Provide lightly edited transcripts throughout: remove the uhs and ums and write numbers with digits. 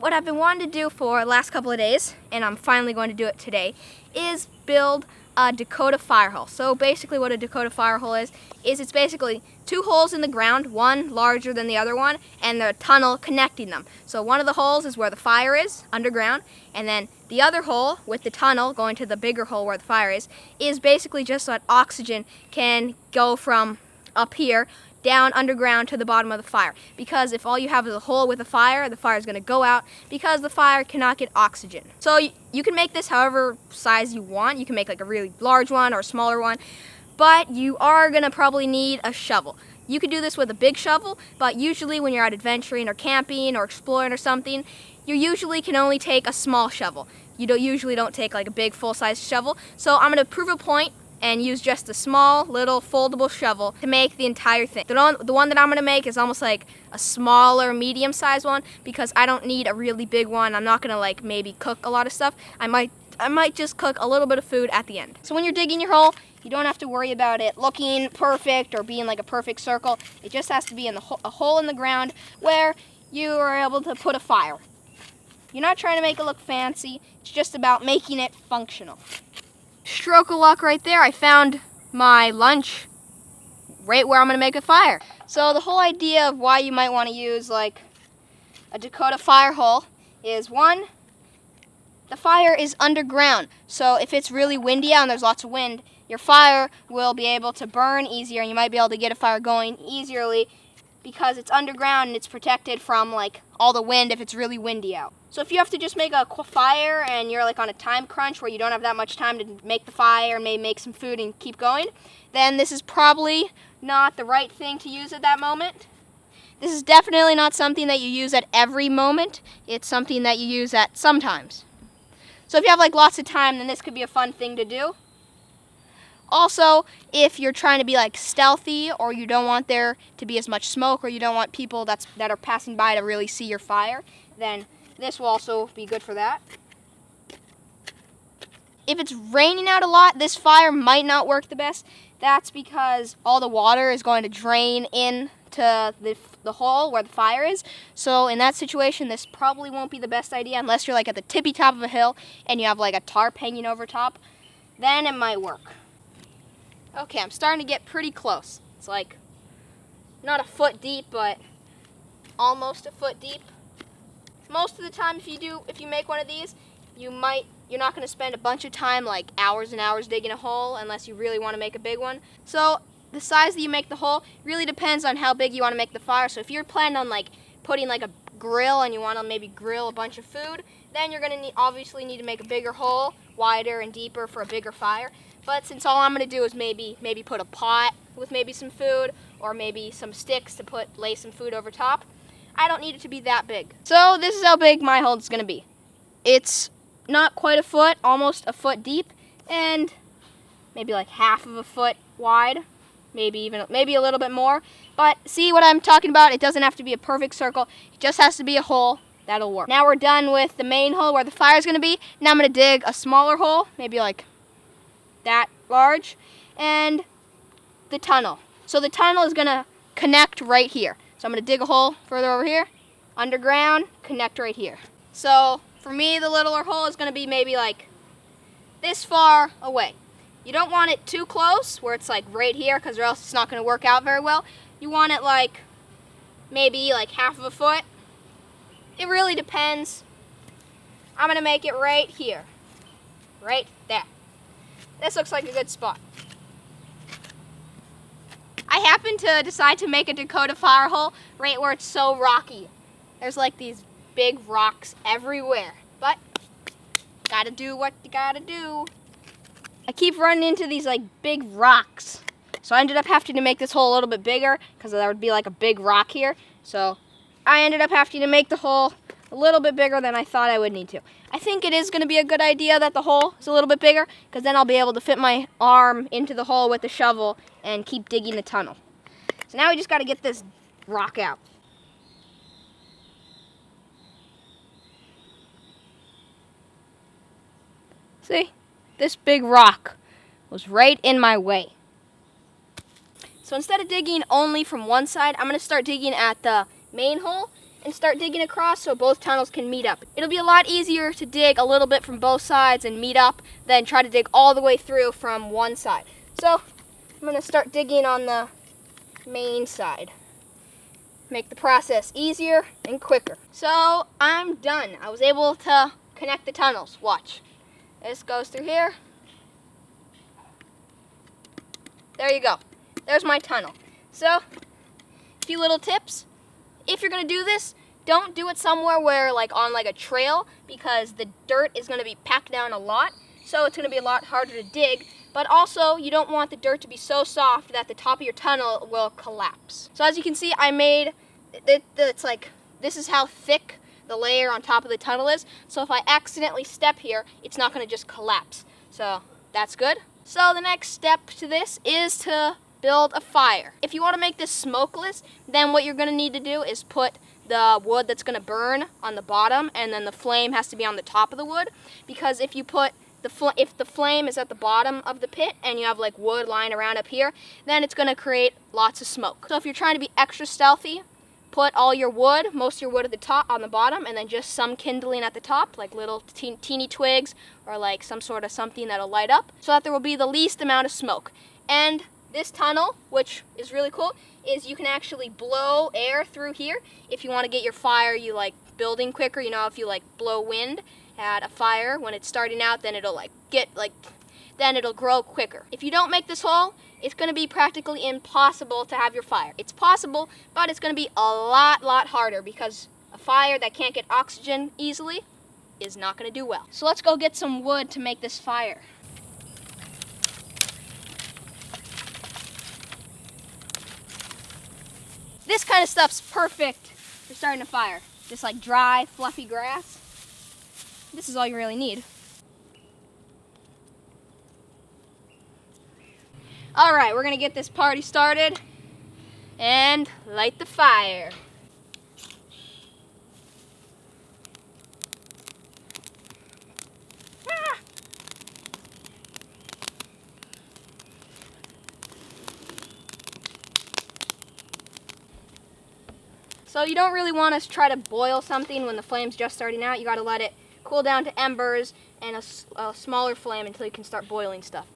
what I've been wanting to do for the last couple of days, and I'm finally going to do it today, is build a Dakota fire hole. So basically what a Dakota fire hole is it's basically two holes in the ground, one larger than the other one, and the tunnel connecting them. So one of the holes is where the fire is, underground, and then the other hole with the tunnel going to the bigger hole where the fire is basically just so that oxygen can go from up here down underground to the bottom of the fire. Because if all you have is a hole with a fire, the fire is going to go out because the fire cannot get oxygen. So you can make this however size you want. You can make like a really large one or a smaller one, but you are going to probably need a shovel. You could do this with a big shovel, but usually when you're out adventuring or camping or exploring or something, you usually can only take a small shovel. You usually don't take like a big full-size shovel. So I'm going to prove a point and use just a small little foldable shovel to make the entire thing. The one that I'm going to make is almost like a smaller medium-sized one because I don't need a really big one. I'm not going to like maybe cook a lot of stuff. I might just cook a little bit of food at the end. So when you're digging your hole, you don't have to worry about it looking perfect or being like a perfect circle. It just has to be in a hole in the ground where you are able to put a fire. You're not trying to make it look fancy. It's just about making it functional. Stroke of luck right there. I found my lunch right where I'm going to make a fire. So the whole idea of why you might want to use like a Dakota fire hole is, one, the fire is underground. So if it's really windy out and there's lots of wind, your fire will be able to burn easier and you might be able to get a fire going easily because it's underground and it's protected from like all the wind if it's really windy out. So if you have to just make a fire and you're like on a time crunch where you don't have that much time to make the fire and maybe make some food and keep going, then this is probably not the right thing to use at that moment. This is definitely not something that you use at every moment. It's something that you use at sometimes. So if you have like lots of time, then this could be a fun thing to do. Also, if you're trying to be like stealthy or you don't want there to be as much smoke or you don't want people that are passing by to really see your fire, then this will also be good for that. If it's raining out a lot, this fire might not work the best. That's because all the water is going to drain into the hole where the fire is. So in that situation, this probably won't be the best idea unless you're like at the tippy top of a hill and you have like a tarp hanging over top. Then it might work. Okay, I'm starting to get pretty close. It's like not a foot deep, but almost a foot deep. Most of the time if you make one of these, you're not going to spend a bunch of time, like hours and hours digging a hole unless you really want to make a big one. So the size that you make the hole really depends on how big you want to make the fire. So if you're planning on like putting like a grill and you want to maybe grill a bunch of food, then you're going to obviously need to make a bigger hole, wider and deeper for a bigger fire. But since all I'm going to do is maybe put a pot with maybe some food or maybe some sticks to lay some food over top, I don't need it to be that big. So this is how big my hole is going to be. It's not quite a foot, almost a foot deep, and maybe like half of a foot wide, maybe a little bit more. But see what I'm talking about? It doesn't have to be a perfect circle. It just has to be a hole. That'll work. Now we're done with the main hole where the fire is going to be. Now I'm going to dig a smaller hole, maybe like that large, and the tunnel. So the tunnel is going to connect right here. So I'm going to dig a hole further over here, underground, connect right here. So for me, the littler hole is going to be maybe like this far away. You don't want it too close where it's like right here because or else it's not going to work out very well. You want it like maybe like half of a foot. It really depends. I'm going to make it right here. Right there. This looks like a good spot. I happen to decide to make a Dakota fire hole right where it's so rocky. There's like these big rocks everywhere. But gotta do what you gotta do. I keep running into these like big rocks. So I ended up having to make this hole a little bit bigger because there would be like a big rock here. So I ended up having to make the hole a little bit bigger than I thought I would need to. I think it is going to be a good idea that the hole is a little bit bigger because then I'll be able to fit my arm into the hole with the shovel and keep digging the tunnel. So now we just got to get this rock out. See? This big rock was right in my way. So instead of digging only from one side, I'm going to start digging at the main hole and start digging across so both tunnels can meet up. It'll be a lot easier to dig a little bit from both sides and meet up than try to dig all the way through from one side. So I'm going to start digging on the main side. Make the process easier and quicker. So I'm done. I was able to connect the tunnels. Watch. This goes through here. There you go. There's my tunnel. So, a few little tips. If you're going to do this, don't do it somewhere where on a trail, because the dirt is going to be packed down a lot. So it's going to be a lot harder to dig. But also, you don't want the dirt to be so soft that the top of your tunnel will collapse. So as you can see, I made this is how thick the layer on top of the tunnel is. So if I accidentally step here, it's not going to just collapse. So that's good. So the next step to this is to build a fire. If you want to make this smokeless, then what you're going to need to do is put the wood that's going to burn on the bottom, and then the flame has to be on the top of the wood. Because if you put if the flame is at the bottom of the pit and you have wood lying around up here, then it's going to create lots of smoke. So if you're trying to be extra stealthy, put all your wood, most of your wood at the top, on the bottom, and then just some kindling at the top, like little teeny twigs or some sort of something that'll light up, so that there will be the least amount of smoke. And this tunnel, which is really cool, is you can actually blow air through here if you want to get your fire building quicker. You know, if you blow wind at a fire when it's starting out, then it'll then it'll grow quicker. If you don't make this hole, it's going to be practically impossible to have your fire. It's possible, but it's going to be a lot harder, because a fire that can't get oxygen easily is not going to do well. So let's go get some wood to make this fire. This kind of stuff's perfect for starting a fire. Just dry, fluffy grass. This is all you really need. All right, we're gonna get this party started and light the fire. Ah! So you don't really want to try to boil something when the flame's just starting out. You gotta let it cool down to embers and a smaller flame until you can start boiling stuff.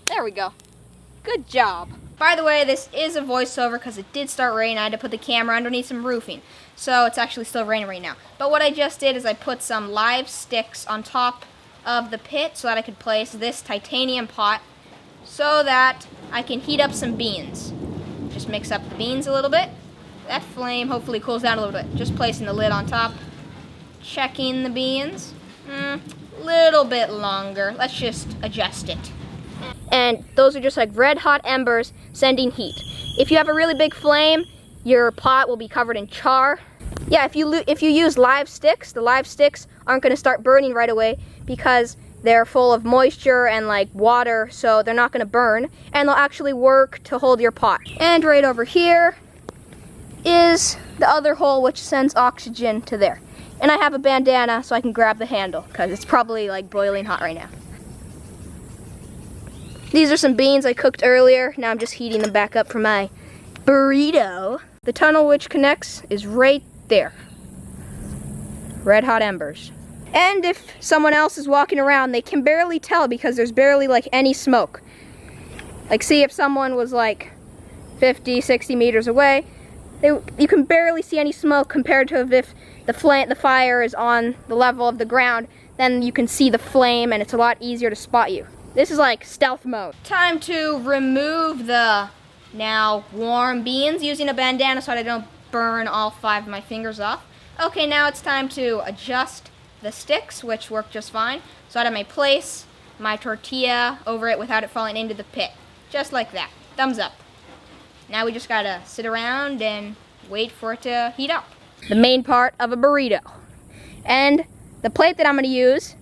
There we go. Good job. By the way, this is a voiceover because it did start raining. I had to put the camera underneath some roofing. So it's actually still raining right now. But what I just did is I put some live sticks on top of the pit so that I could place this titanium pot so that I can heat up some beans. Just mix up the beans a little bit. That flame hopefully cools down a little bit. Just placing the lid on top. Checking the beans. Little bit longer. Let's just adjust it. And those are just red hot embers sending heat. If you have a really big flame, your pot will be covered in char. Yeah, if you use live sticks, the live sticks aren't going to start burning right away because they're full of moisture and water, so they're not going to burn, and they'll actually work to hold your pot. And right over here is the other hole which sends oxygen to there. And I have a bandana so I can grab the handle because it's probably boiling hot right now. These are some beans I cooked earlier. Now I'm just heating them back up for my burrito. The tunnel which connects is right there. Red hot embers. And if someone else is walking around, they can barely tell because there's barely any smoke. See if someone was 50, 60 meters away, you can barely see any smoke compared to if the fire is on the level of the ground, then you can see the flame and it's a lot easier to spot you. This is stealth mode. Time to remove the now warm beans using a bandana so that I don't burn all 5 of my fingers off. Okay, now it's time to adjust the sticks, which work just fine, so that I may place my tortilla over it without it falling into the pit. Just like that. Thumbs up. Now we just gotta sit around and wait for it to heat up. The main part of a burrito. And the plate that I'm gonna use,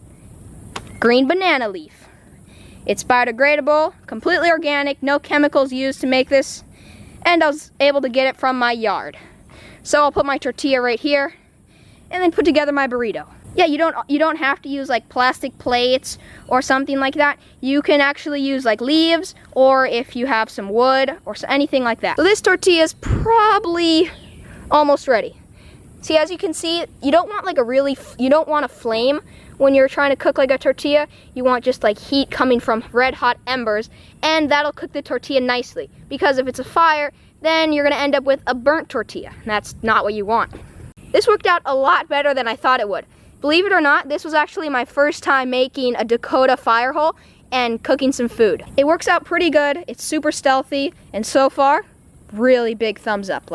green banana leaf. It's biodegradable, completely organic, no chemicals used to make this, and I was able to get it from my yard. So I'll put my tortilla right here, and then put together my burrito. Yeah, you don't have to use like plastic plates or something like that. You can actually use like leaves, or if you have some wood or anything like that. So this tortilla is probably almost ready. See, as you can see, you don't want like you don't want a flame when you're trying to cook like a tortilla. You want just like heat coming from red hot embers, and that'll cook the tortilla nicely. Because if it's a fire, then you're gonna end up with a burnt tortilla. That's not what you want. This worked out a lot better than I thought it would. Believe it or not, this was actually my first time making a Dakota fire hole and cooking some food. It works out pretty good. It's super stealthy, and so far, really big thumbs up.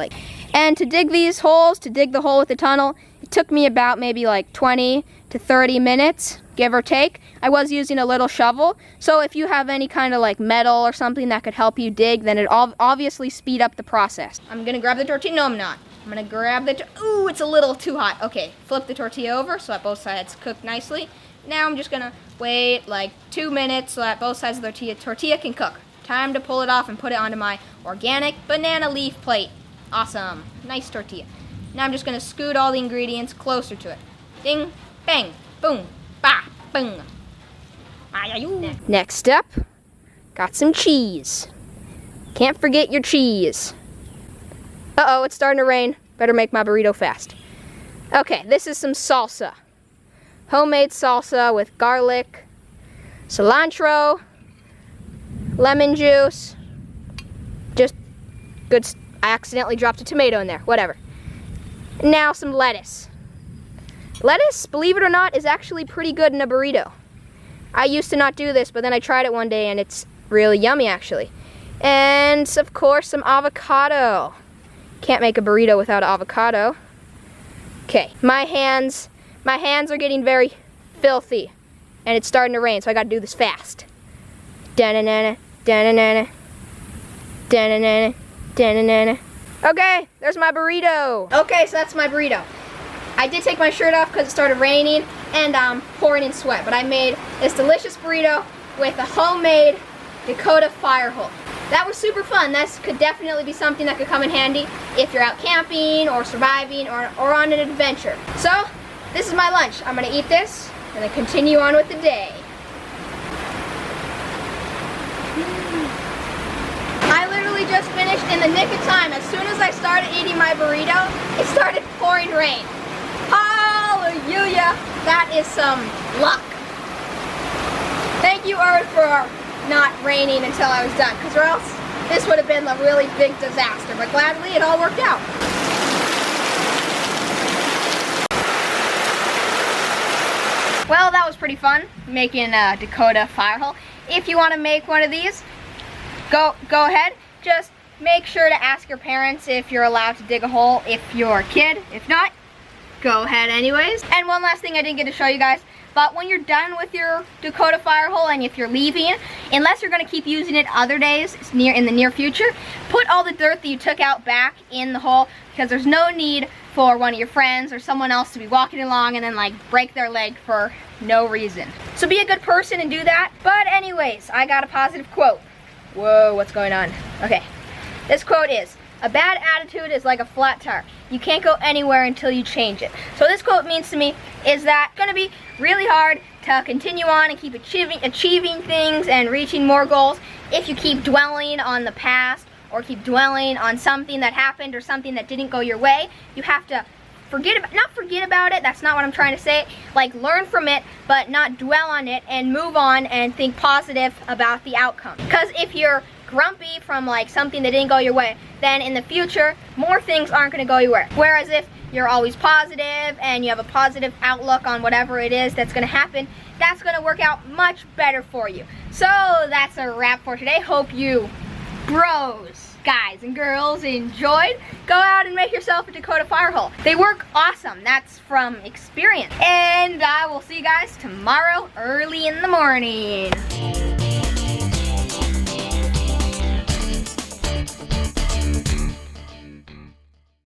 And to dig these holes, to dig the hole with the tunnel, it took me about maybe like 20 to 30 minutes, give or take. I was using a little shovel, so if you have any kind of like metal or something that could help you dig, then it'll obviously speed up the process. I'm gonna grab the tortilla. No, I'm not. I'm gonna grab the, ooh, it's a little too hot. Okay, flip the tortilla over so that both sides cook nicely. Now I'm just gonna wait like 2 minutes so that both sides of the tortilla can cook. Time to pull it off and put it onto my organic banana leaf plate. Awesome, nice tortilla. Now I'm just gonna scoot all the ingredients closer to it. Ding, bang, boom, ba, boom. Next step, got some cheese. Can't forget your cheese. Uh-oh, it's starting to rain. Better make my burrito fast. Okay, this is some salsa. Homemade salsa with garlic, cilantro, lemon juice. Just good. I accidentally dropped a tomato in there. Whatever. Now some lettuce. Lettuce, believe it or not, is actually pretty good in a burrito. I used to not do this, but then I tried it one day and it's really yummy actually. And of course some avocado. Can't make a burrito without avocado. Okay, my hands are getting very filthy and it's starting to rain, so I gotta do this fast. Da-na-na-na, da-na-na-na, da-na-na-na, da-na-na-na. Okay, there's my burrito. Okay, so that's my burrito. I did take my shirt off because it started raining and pouring in sweat, but I made this delicious burrito with a homemade Dakota fire hole. That was super fun. That could definitely be something that could come in handy if you're out camping or surviving or on an adventure. So, this is my lunch. I'm gonna eat this and then continue on with the day. I literally just finished in the nick of time. As soon as I started eating my burrito, it started pouring rain. Hallelujah! That is some luck. Thank you, Earth, for not raining until I was done, because or else this would have been a really big disaster, but gladly it all worked out. Well, that was pretty fun, making a Dakota fire hole. If you want to make one of these, go ahead. Just make sure to ask your parents if you're allowed to dig a hole if you're a kid. If not, go ahead anyways. And one last thing I didn't get to show you guys, but when you're done with your Dakota fire hole and if you're leaving, unless you're gonna keep using it other days in the near future, put all the dirt that you took out back in the hole, because there's no need for one of your friends or someone else to be walking along and then like break their leg for no reason. So be a good person and do that. But anyways, I got a positive quote. Whoa, what's going on? Okay, this quote is, "A bad attitude is like a flat tire. You can't go anywhere until you change it." So this quote means to me is that it's gonna be really hard to continue on and keep achieving things and reaching more goals if you keep dwelling on the past or keep dwelling on something that happened or something that didn't go your way. You have to not forget about it, that's not what I'm trying to say, like learn from it, but not dwell on it and move on and think positive about the outcome. Because if you're grumpy from like something that didn't go your way, then in the future, more things aren't gonna go your way. Whereas if you're always positive and you have a positive outlook on whatever it is that's gonna happen, that's gonna work out much better for you. So that's a wrap for today. Hope you bros, guys and girls enjoyed. Go out and make yourself a Dakota fire hole. They work awesome. That's from experience. And I will see you guys tomorrow early in the morning.